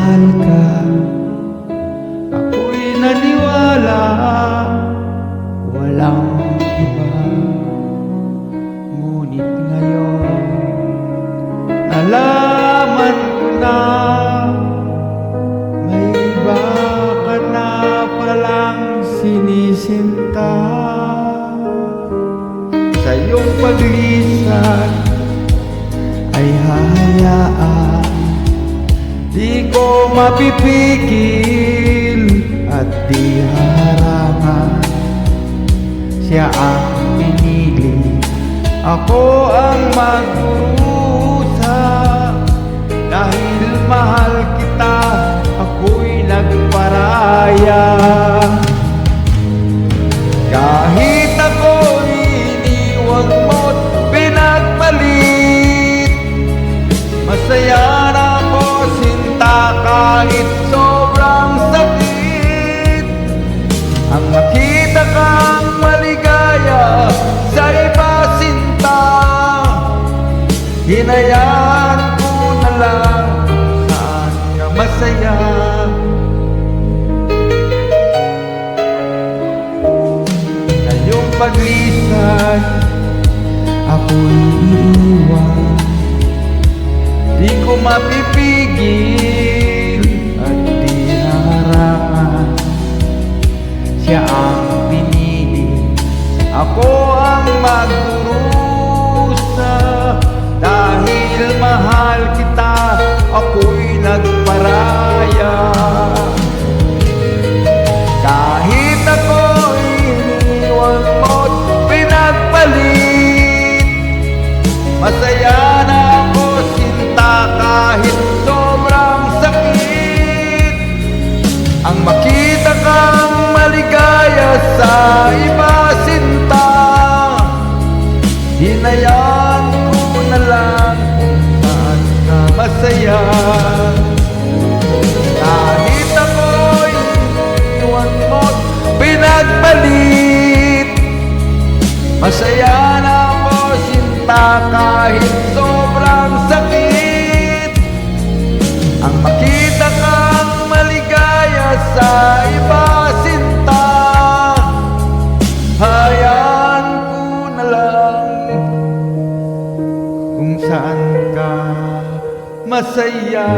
mahal ka, ako'y naniwala, walang iba. Ngunit ngayon, nalaman ko na, may iba ka na palang sinisinta. Sa iyong paglisan ay hahayaan, di ko mapipigil at di harangan. Siya ang pinili, ako ang magdurusa. Dahil mahal kita, ako'y nagparaya. Kahit ako'y iniwag mo't pinagpalit, masaya na ako sinta kahit sobrang sakit. Ang makita kang maligaya sa iba sinta, hinayaan ko na lang saan ka masaya. Sa iyong paglisan, ako'y iiwan, di ko mapipigil at di harangan. Siya ang pinili, ako ang magdurusa. Dahil mahal kita, ako'y nagparaya. Kahit ako'y iniwan mo't pinagpalit, masaya na ako sinta kahit sobrang sakit. Ang makita kang maligaya sa iba sinta, hinayaan ko na lang kung saan ka masaya. Kahit ako'y iniwan mo't pinagpalit, masaya na ako sinta kahit sobrang sakit. Ang makita kang maligaya sa iba sinta, hayaan ko na lang kung saan ka masaya.